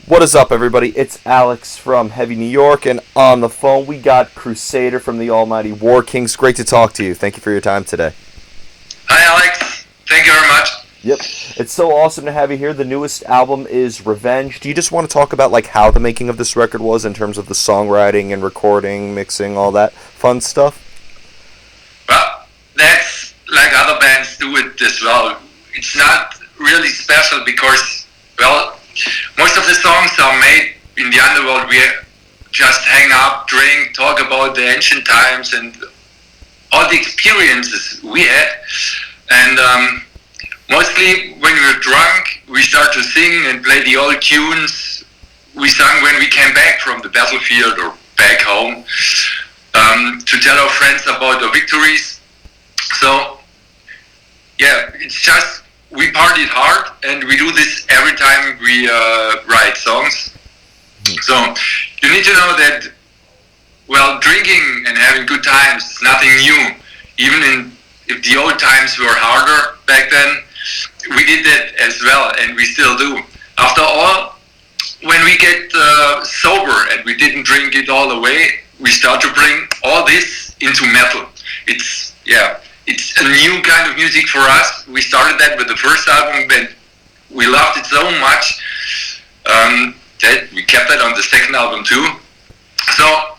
What is up, everybody? It's Alex from Heavy New York, and on the phone we got Crusader from the almighty Warkings. Great to talk to you. Thank you for your time today. Hi, Alex. Thank you very much. Yep. It's so awesome to have you here. The newest album is Revenge. Do you just want to talk about how the making of this record was in terms of the songwriting and recording, mixing, all that fun stuff? Well, that's like other bands do it as well. It's not really special because, well, most of the songs are made in the underworld. We just hang up, drink, talk about the ancient times and all the experiences we had. And mostly when we were drunk, we start to sing and play the old tunes we sang when we came back from the battlefield or back home, to tell our friends about the victories. So, yeah, it's just we partied hard, and we do this every time we write songs. So you need to know that, well, drinking and having good times is nothing new. Even if the old times were harder back then, we did that as well, and we still do. After all, when we get sober and we didn't drink it all away, we start to bring all this into metal. It's a new kind of music for us. We started that with the first album, and we loved it so much that we kept that on the second album too. So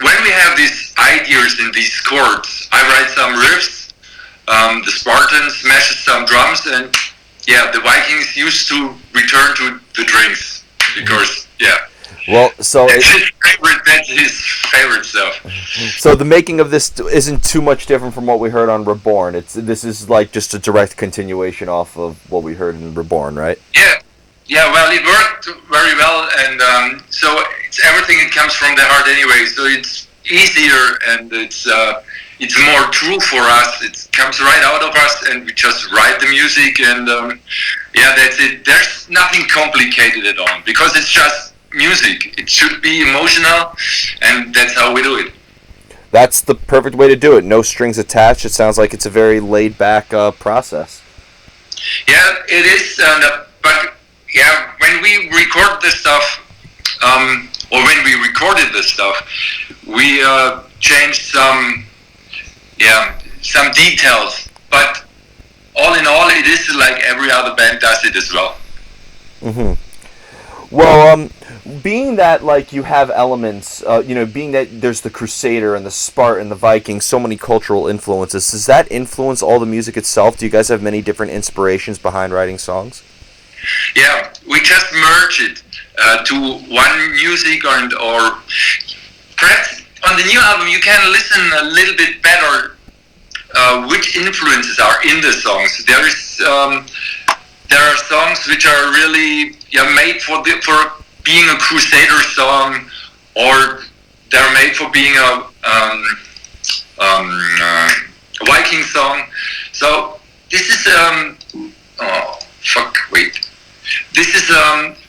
when we have these ideas and these chords, I write some riffs, the Spartans smashes some drums, and the Vikings used to return to the drinks because Well, so that's his favorite stuff. So the making of this isn't too much different from what we heard on Reborn. This is just a direct continuation off of what we heard in Reborn, right? Yeah. Well, it worked very well, and so it's everything. It comes from the heart anyway, so it's easier and it's more true for us. It comes right out of us, and we just write the music, and that's it. There's nothing complicated at all because it's just music. It should be emotional, and that's how we do it. That's the perfect way to do it. No strings attached. It sounds like it's a very laid-back process. Yeah, it is. But when we record this stuff, or when we recorded this stuff, we changed some details. But all in all, it is like every other band does it as well. Mm-hmm. Well, being that you have elements, being that there's the Crusader and the Spartan and the Vikings, so many cultural influences, does that influence all the music itself? Do you guys have many different inspirations behind writing songs? Yeah, we just merge it to one music, or perhaps on the new album you can listen a little bit better which influences are in the songs. There are songs which are really made for being a Crusader song, or they're made for being a Viking song. So this is This is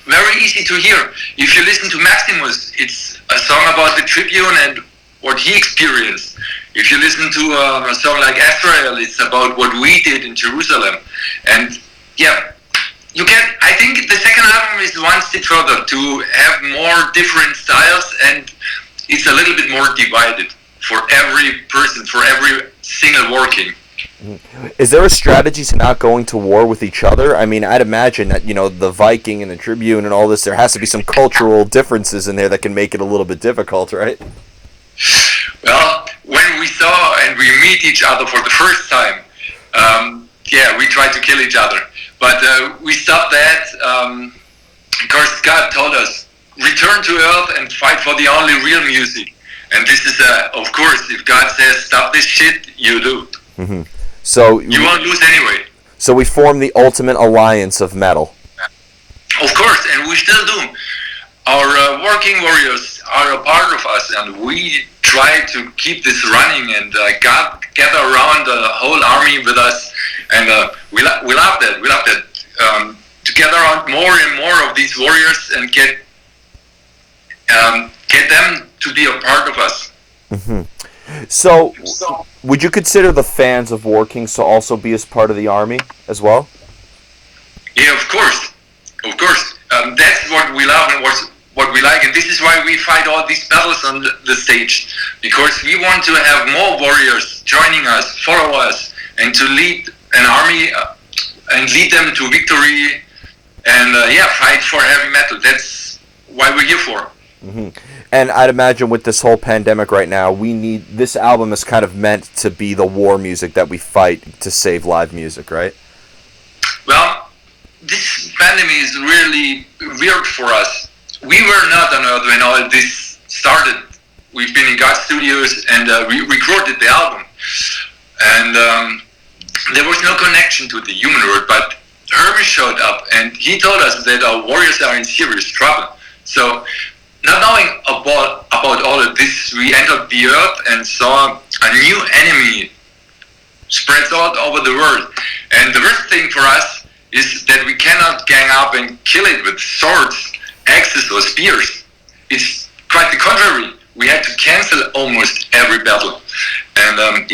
very easy to hear. If you listen to Maximus, it's a song about the Tribune and what he experienced. If you listen to a song like Azrael, it's about what we did in Jerusalem. And I think the second album is one step further to have more different styles, and it's a little bit more divided for every person, for every single Warking. Is there a strategy to not going to war with each other? I mean, I'd imagine that, the Viking and the Tribune and all this, there has to be some cultural differences in there that can make it a little bit difficult, right? Well, when we saw and we meet each other for the first time, we tried to kill each other. But we stopped that because God told us, return to earth and fight for the only real music. And this is, of course, if God says stop this shit, you do. Mm-hmm. So you won't lose anyway. So we form the ultimate alliance of metal. Of course, and we still do. Our working warriors are a part of us, and we try to keep this running, and God gather around the whole army with us, and we love that. We love that. To gather around more and more of these warriors and get them to be a part of us. Mm-hmm. So, would you consider the fans of Warkings to also be as part of the army as well? Yeah, of course. that's what we love and what we like, and this is why we fight all these battles on the stage, because we want to have more warriors joining us, follow us, and to lead an army and lead them to victory, and fight for heavy metal. That's why we're here for. Mm-hmm. And I'd imagine with this whole pandemic right now, this album is kind of meant to be the war music that we fight to save live music, right? Well, this pandemic is really weird for us. We were not on Earth when all this started. We've been in God Studios and we recorded the album. And there was no connection to the human world, but Herbie showed up and he told us that our warriors are in serious trouble. So, not knowing about all of this, we entered the Earth and saw a new enemy spread out over the world. And the worst thing for us is that we cannot gang up and kill it with swords, axes or spears. It's quite the contrary. We had to cancel almost every battle. And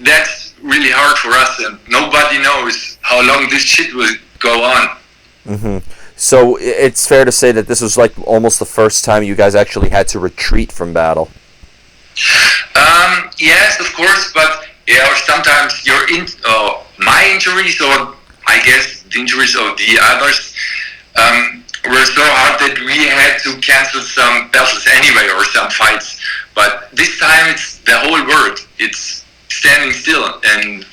that's really hard for us, and nobody knows how long this shit will go on. Mm-hmm. So it's fair to say that this was like almost the first time you guys actually had to retreat from battle. Yes, of course, but or sometimes my injuries, or I guess the injuries of the others, were so hard that we had to cancel some battles anyway, or some fights. But this time it's the whole world. It's standing still, and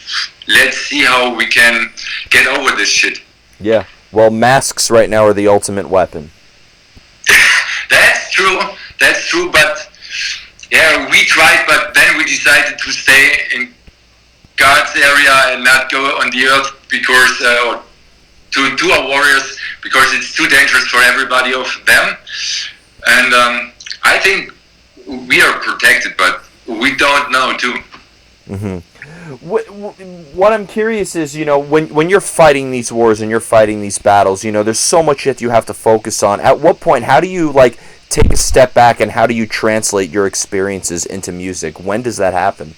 let's see how we can get over this shit. Yeah. Well, masks right now are the ultimate weapon. That's true, but we tried, but then we decided to stay in God's area and not go on the earth because to our warriors, because it's too dangerous for everybody of them. And I think we are protected, but we don't know too. Mm-hmm. What I'm curious is, when you're fighting these wars and you're fighting these battles, there's so much that you have to focus on. At what point, how do you take a step back, and how do you translate your experiences into music? When does that happen?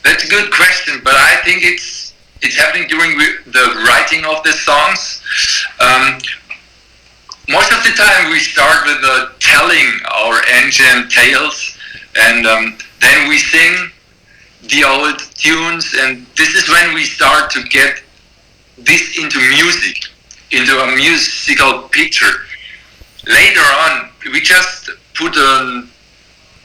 That's a good question, but I think it's happening during the writing of the songs. Most of the time we start with telling our ancient tales, and then we sing the old tunes, and this is when we start to get this into music, into a musical picture. Later on, we just put a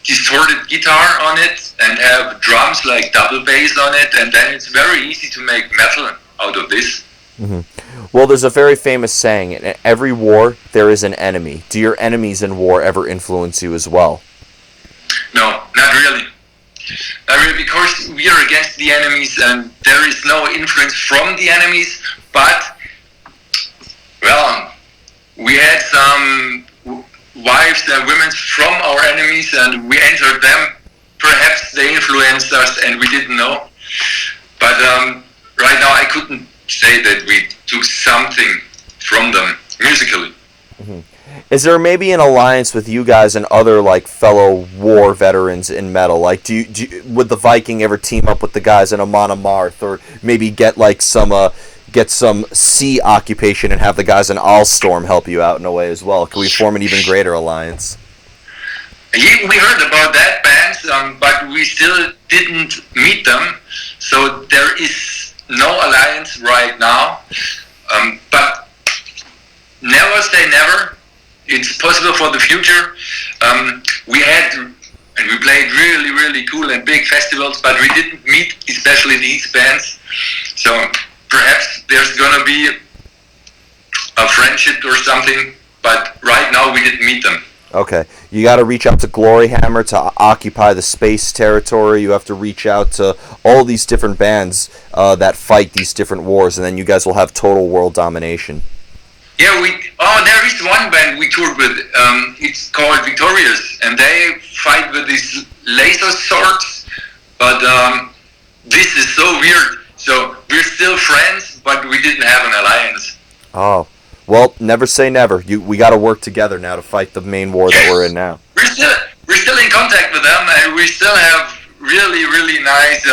distorted guitar on it and have drums like double bass on it, and then it's very easy to make metal out of this. Mm-hmm. Well, there's a very famous saying, in every war there is an enemy. Do your enemies in war ever influence you as well? No, not really. Not really, because we are against the enemies and there is no influence from the enemies, but, well, we had some wives and women from our enemies and we entered them. Perhaps they influenced us and we didn't know. But right now I couldn't say that we took something from them musically. Mm-hmm. Is there maybe an alliance with you guys and other fellow war veterans in metal? Would the Viking ever team up with the guys in Amon Amarth, or maybe get some sea occupation and have the guys in Allstorm help you out in a way as well? Can we form an even greater alliance? Yeah, we heard about that bands, but we still didn't meet them, so there is no alliance right now. But never say never. It's possible for the future. We played really, really cool and big festivals, but we didn't meet especially these bands. So perhaps there's gonna be a friendship or something, but right now we didn't meet them. Okay, you got to reach out to Gloryhammer to occupy the space territory. You have to reach out to all these different bands that fight these different wars, and then you guys will have total world domination. Yeah, there is one band we toured with. It's called Victorious, and they fight with these laser swords. But this is so weird. So we're still friends, but we didn't have an alliance. Oh. Well, never say never. We got to work together now to fight the main war that we're in now. We're still in contact with them, and we still have really, really nice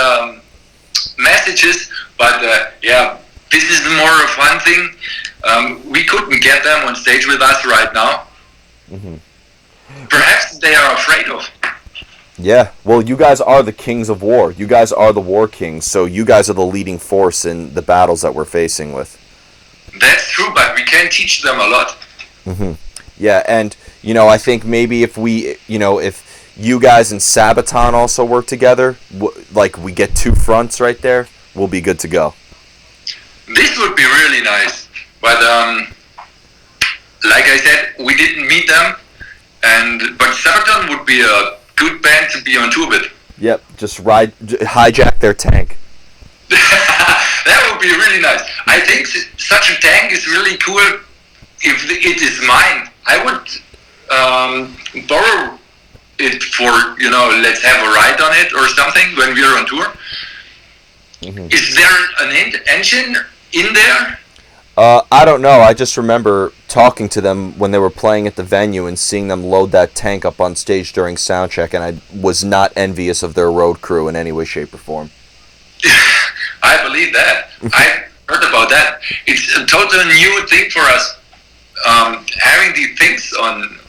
messages. But this is more a fun thing. We couldn't get them on stage with us right now. Hmm. Perhaps they are afraid of. Yeah, well, you guys are the kings of war. You guys are the war kings, so you guys are the leading force in the battles that we're facing with. That's true, but we can teach them a lot. Hmm. Yeah, and I think maybe if if you guys and Sabaton also work together, like we get two fronts right there, we'll be good to go. This would be really nice, but like I said, we didn't meet them, but Sabaton would be a good band to be on tour with. Yep, just hijack their tank. That would be really nice. I think such a tank is really cool. If it is mine, I would borrow it for, let's have a ride on it or something when we're on tour. Mm-hmm. Is there an engine in there? I don't know. I just remember talking to them when they were playing at the venue and seeing them load that tank up on stage during soundcheck, and I was not envious of their road crew in any way, shape, or form. I believe that. I heard about that. It's a totally new thing for us. Having these things on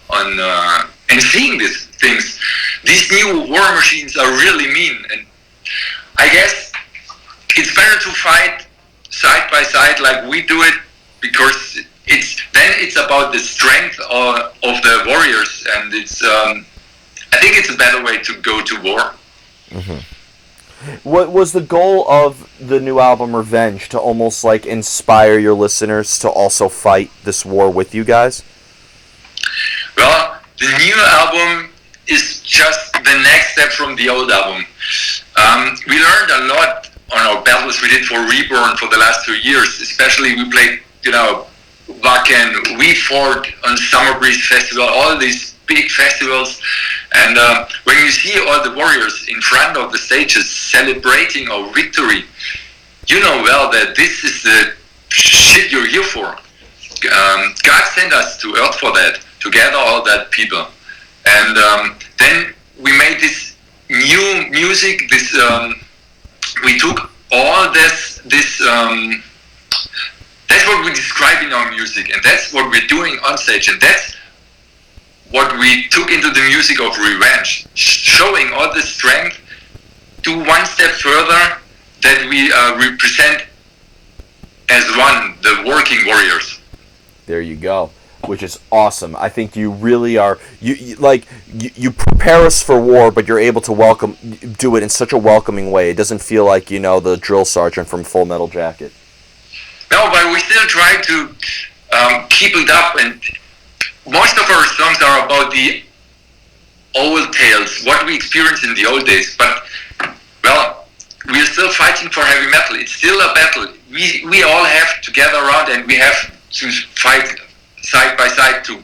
and seeing these things. These new war machines are really mean, and I guess it's better to fight side by side like we do it, because it's about the strength of the warriors, and I think it's a better way to go to war. Mm-hmm. What was the goal of the new album Revenge? To almost like inspire your listeners to also fight this war with you guys? Well, the new album is just the next step from the old album. We learned a lot on our battles we did for Reborn for the last 2 years. Especially we played, Wacken, we fought on Summer Breeze Festival, all these big festivals. And when you see all the warriors in front of the stages celebrating our victory, you know well that this is the shit you're here for. God sent us to Earth for that, to gather all that people. And then we made this new music, we took all this that's what we describe in our music, and that's what we're doing on stage, and that's what we took into the music of Revenge, showing all the strength to one step further, that we represent as one, the working warriors. There you go, which is awesome. I think you really are. You prepare us for war, but you're able to do it in such a welcoming way. It doesn't feel like the drill sergeant from Full Metal Jacket. No, but we still try to keep it up, and most of our songs are about the old tales, what we experienced in the old days. But well, we are still fighting for heavy metal. It's still a battle. We all have to gather around, and we have to fight side by side to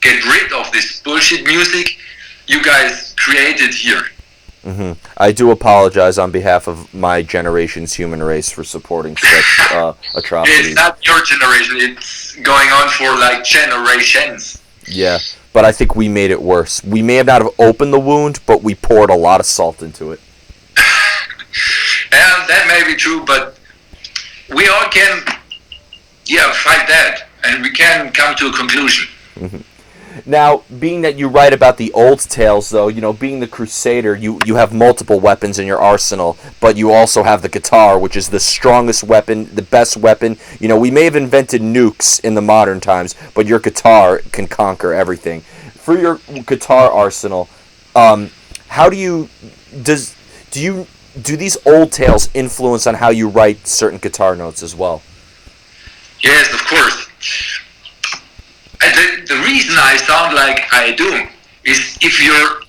get rid of this bullshit music you guys created here. Mm-hmm. I do apologize on behalf of my generation's human race for supporting such atrocities. It's not your generation, it's going on for like generations. Yeah, but I think we made it worse. We may have not have opened the wound, but we poured a lot of salt into it. And that may be true, but we all can fight that, and we can come to a conclusion. Mm-hmm. Now, being that you write about the old tales, though, being the Crusader, you have multiple weapons in your arsenal, but you also have the guitar, which is the strongest weapon, the best weapon. We may have invented nukes in the modern times, but your guitar can conquer everything. For your guitar arsenal, how do these old tales influence on how you write certain guitar notes as well? Yes, of course. And the reason I sound like I do is if you're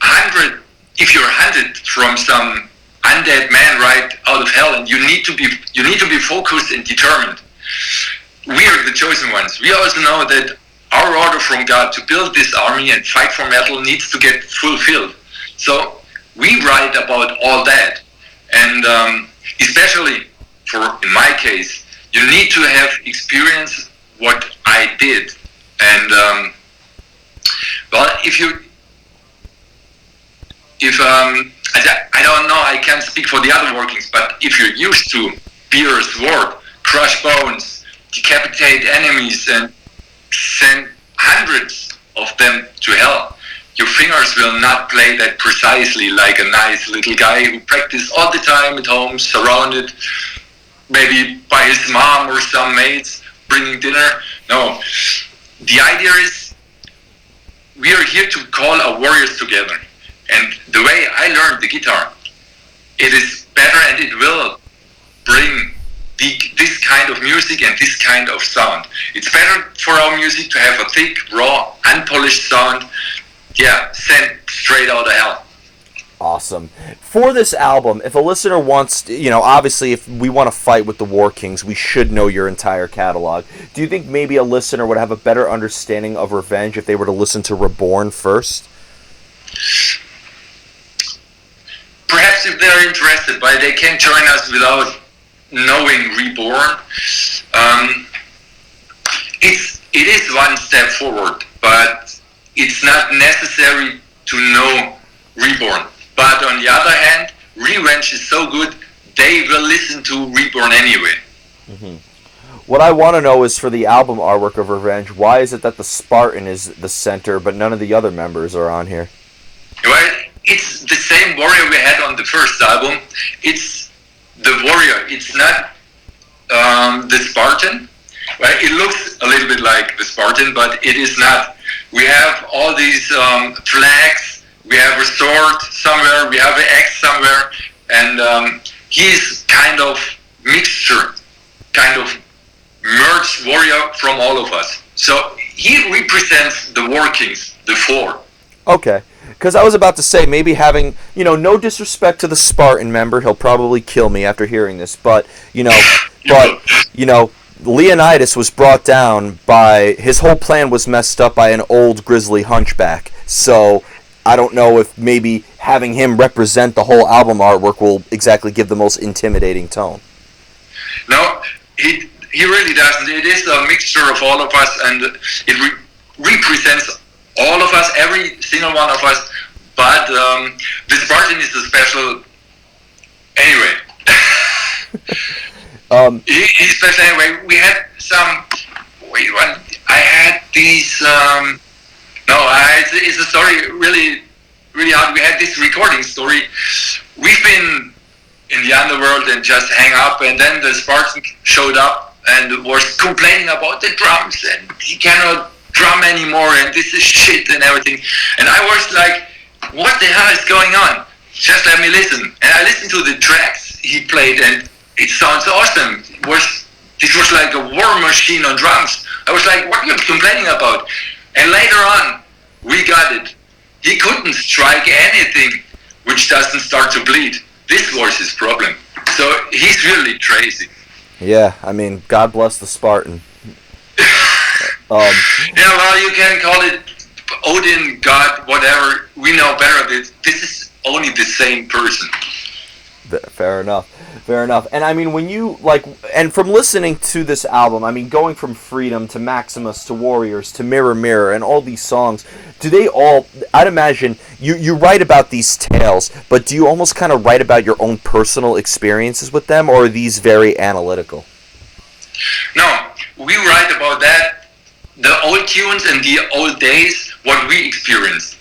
hunted from some undead man right out of hell, and you need to be focused and determined. We are the chosen ones. We also know that our order from God to build this army and fight for metal needs to get fulfilled. So we write about all that, and especially in my case, you need to have experienced what I did. And I don't know, I can't speak for the other Warkings, but if you're used to Beer's Sword, Crush Bones, decapitate enemies and send hundreds of them to hell, your fingers will not play that precisely like a nice little guy who practices all the time at home, surrounded maybe by his mom or some mates bringing dinner. No, the idea is we are here to call our warriors together. And the way I learned the guitar, it is better and it will bring this kind of music and this kind of sound. It's better for our music to have a thick, raw, unpolished sound. Yeah, sent straight out of hell. Awesome. For this album, if a listener wants to, obviously if we want to fight with the Warkings, we should know your entire catalog. Do you think maybe a listener would have a better understanding of Revenge if they were to listen to Reborn first? Perhaps if they're interested, but they can join us without knowing Reborn. It is one step forward, but it's not necessary to know Reborn. But on the other hand, Revenge is so good, they will listen to Reborn anyway. Mm-hmm. What I want to know is, for the album artwork of Revenge, why is it that the Spartan is the center, but none of the other members are on here? Well, it's the same warrior we had on the first album. It's the warrior. It's not the Spartan. Well, it looks a little bit like the Spartan, but it is not. We have all these flags. We have a sword somewhere. We have an axe somewhere. And he's kind of mixture, kind of merged warrior from all of us. So he represents the Warkings, the four. Okay. Because I was about to say, maybe having, no disrespect to the Spartan member, he'll probably kill me after hearing this, but, Leonidas was brought down by, his whole plan was messed up by an old grizzly hunchback, so I don't know if maybe having him represent the whole album artwork will exactly give the most intimidating tone. No, he really doesn't. It is a mixture of all of us, and it represents all of us, every single one of us, but the Spartan is a special. Anyway, he's special anyway. We had some. Wait, what? I had these. It's a story really, really hard. We had this recording story. We've been in the underworld and just hang up, and then the Spartan showed up and was complaining about the drums, and he cannot drum anymore, and this is shit and everything. And I was like, what the hell is going on? Just let me listen. And I listened to the tracks he played, and it sounds awesome. This was like a war machine on drums. I was like, what are you complaining about? And later on, we got it. He couldn't strike anything which doesn't start to bleed. This was his problem. So he's really crazy. Yeah, I mean, God bless the Spartan. Yeah, well, you can call it Odin, God, whatever. We know better. This is only the same person. Fair enough. And I mean, when you, and from listening to this album, I mean, going from Freedom to Maximus to Warriors to Mirror Mirror and all these songs, do they all, I'd imagine, you write about these tales, but do you almost kind of write about your own personal experiences with them, or are these very analytical? No, we write about that, the old tunes and the old days, what we experienced.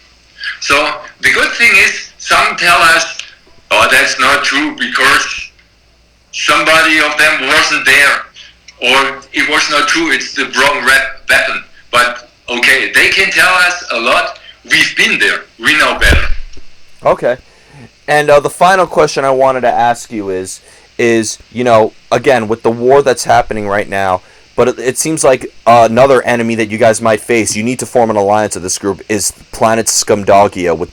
So the good thing is, some tell us, oh, that's not true because somebody of them wasn't there, or it was not true, it's the wrong weapon. But okay, they can tell us a lot. We've been there. We know better. Okay. And the final question I wanted to ask you is, again, with the war that's happening right now, but it seems like another enemy that you guys might face, you need to form an alliance of this group, is Planet Scumdogia with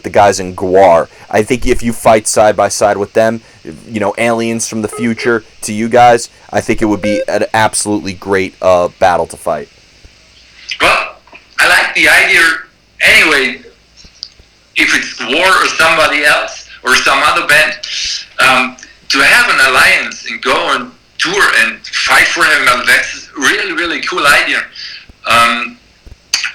the guys in Gwar. I think if you fight side by side with them, aliens from the future to you guys, I think it would be an absolutely great battle to fight. Well, I like the idea anyway. If it's War or somebody else or some other band, to have an alliance and go on tour and fight for him, that's really, really cool idea.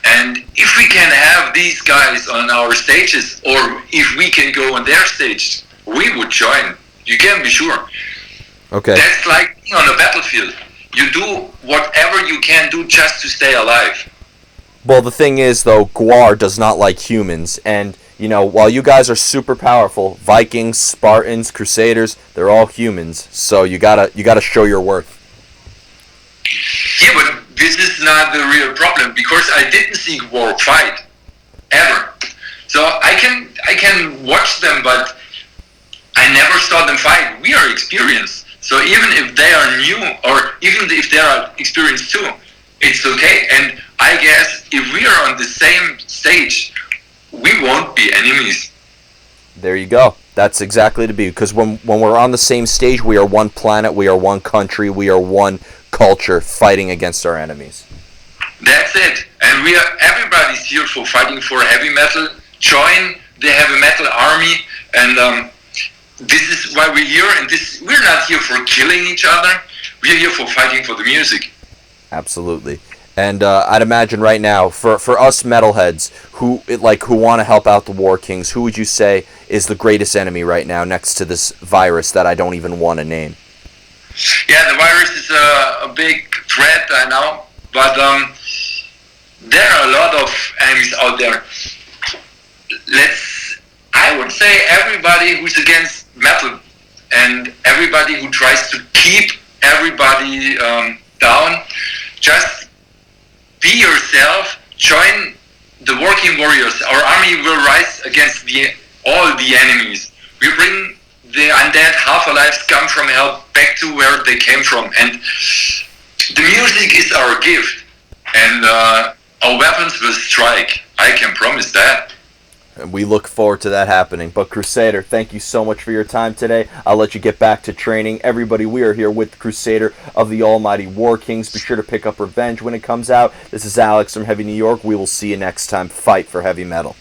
And if we can have these guys on our stages, or if we can go on their stage, we would join. You can be sure. Okay. That's like being on a battlefield. you do whatever you can do just to stay alive. Well, the thing is, though, Gwar does not like humans, and, you know, while you guys are super powerful, Vikings, Spartans, Crusaders, they're all humans, so you gotta show your worth. Yeah, but this is not the real problem, because I didn't see War fight ever. So I can watch them, but I never saw them fight. We are experienced, so even if they are new, or even if they are experienced too, it's okay. And I guess if we are on the same stage, we won't be enemies. There you go. That's exactly to be, because when we're on the same stage, we are one planet, we are one country, we are one culture fighting against our enemies. That's it. And everybody's here for fighting for heavy metal. Join the heavy metal army, and this is why we're here. And we're not here for killing each other. We're here for fighting for the music. Absolutely. And I'd imagine right now, for us metalheads who want to help out the Warkings, who would you say is the greatest enemy right now next to this virus that I don't even want to name? Yeah, the virus is a big threat, I know, but there are a lot of enemies out there. I would say everybody who's against metal and everybody who tries to keep everybody down, just be yourself, join the Working Warriors. Our army will rise against all the enemies. We bring the undead, half-alive scum from hell back to where they came from. And the music is our gift. And our weapons will strike. I can promise that. And we look forward to that happening. But Crusader, thank you so much for your time today. I'll let you get back to training. Everybody, we are here with Crusader of the Almighty Warkings. Be sure to pick up Revenge when it comes out. This is Alex from Heavy New York. We will see you next time. Fight for heavy metal.